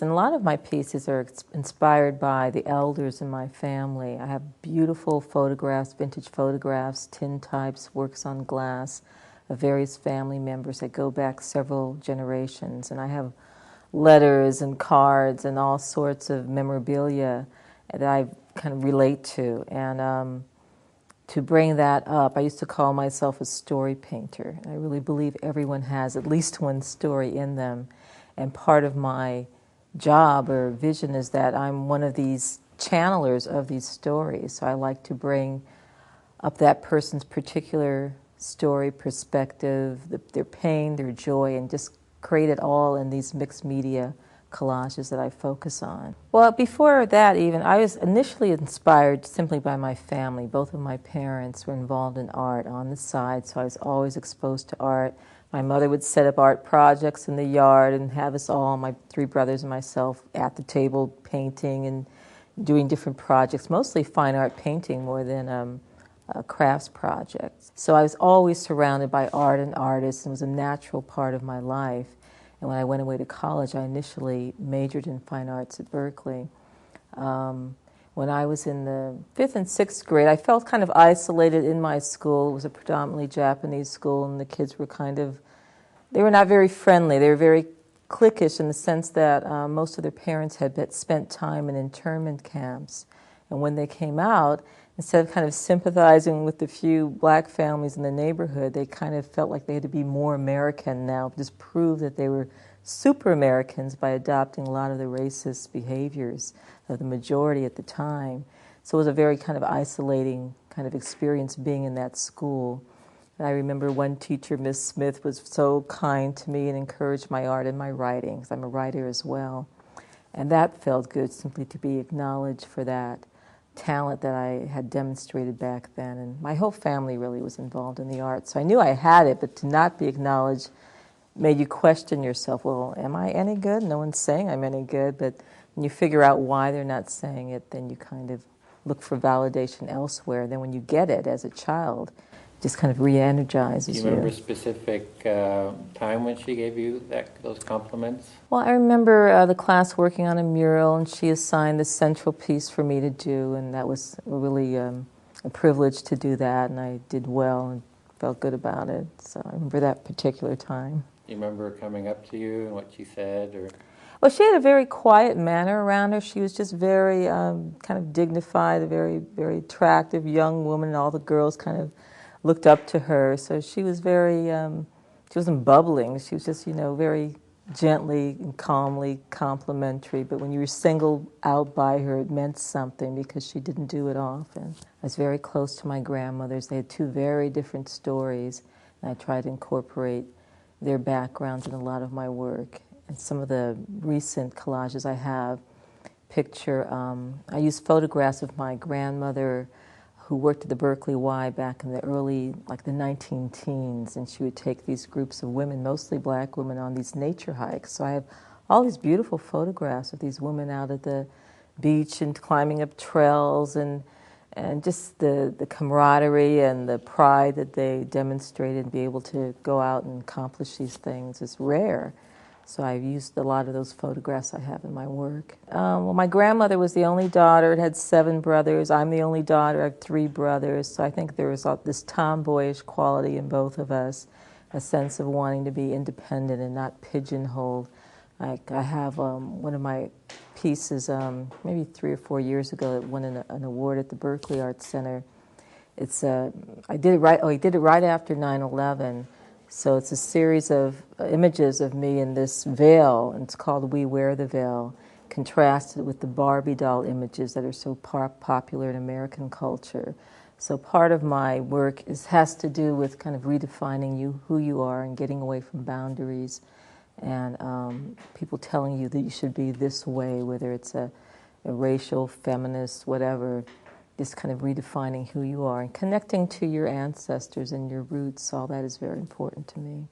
piece, and a lot of my pieces are inspired by the elders in my family. I have beautiful photographs, vintage photographs, tintypes, works on glass of various family members that go back several generations. And I have letters and cards and all sorts of memorabilia that I kind of relate to. And to bring that up, I used to call myself a story painter. I really believe everyone has at least one story in them. And part of my job or vision is that I'm one of these channelers of these stories. So I like to bring up that person's particular story, perspective, their pain, their joy, and just create it all in these mixed media collages that I focus on. Well, before that even, I was initially inspired simply by my family. Both of my parents were involved in art on the side, so I was always exposed to art. My mother would set up art projects in the yard and have us all, my three brothers and myself, at the table painting and doing different projects, mostly fine art painting more than crafts projects. So I was always surrounded by art and artists, and it was a natural part of my life. And when I went away to college, I initially majored in fine arts at Berkeley. When I was in the 5th and 6th grade, I felt kind of isolated in my school. It was a predominantly Japanese school, and the kids were they were not very friendly. They were very cliquish in the sense that most of their parents had spent time in internment camps. And when they came out, instead of kind of sympathizing with the few black families in the neighborhood, they kind of felt like they had to be more American now, just prove that they were super Americans by adopting a lot of the racist behaviors of the majority at the time. So it was a very kind of isolating kind of experience being in that school. And I remember one teacher, Miss Smith, was so kind to me and encouraged my art and my writing, because I'm a writer as well. And that felt good, simply to be acknowledged for that talent that I had demonstrated back then. And my whole family really was involved in the arts. So I knew I had it, but to not be acknowledged made you question yourself. Well, am I any good? No one's saying I'm any good. But when you figure out why they're not saying it, then you kind of look for validation elsewhere. Then when you get it as a child, it just kind of re-energizes you. Do you remember a specific time when she gave you those compliments? Well, I remember the class working on a mural, and she assigned the central piece for me to do, and that was really a privilege to do that, and I did well and felt good about it. So I remember that particular time. Do you remember her coming up to you and what she said? Or? Well, she had a very quiet manner around her. She was just very kind of dignified, a very, very attractive young woman, and all the girls kind of looked up to her. So she was very, she wasn't bubbling. She was just, very gently and calmly complimentary. But when you were singled out by her, it meant something because she didn't do it often. I was very close to my grandmothers. They had two very different stories, and I tried to incorporate their backgrounds in a lot of my work. And some of the recent collages I have I use photographs of my grandmother who worked at the Berkeley Y back in the early, like the 19-teens, and she would take these groups of women, mostly black women, on these nature hikes. So I have all these beautiful photographs of these women out at the beach and climbing up trails, and just the camaraderie and the pride that they demonstrated and be able to go out and accomplish these things is rare. So I've used a lot of those photographs I have in my work. Well, my grandmother was the only daughter. It had 7 brothers. I'm the only daughter. I have 3 brothers. So I think there was this tomboyish quality in both of us, a sense of wanting to be independent and not pigeonholed. I have one of my pieces, maybe 3 or 4 years ago, that won an award at the Berkeley Arts Center. It's I did it right. Oh, he did it right after 9/11. So it's a series of images of me in this veil, and it's called We Wear the Veil, contrasted with the Barbie doll images that are so popular in American culture. So part of my work has to do with kind of redefining who you are and getting away from boundaries, and people telling you that you should be this way, whether it's a racial, feminist, whatever. Just kind of redefining who you are and connecting to your ancestors and your roots. All that is very important to me.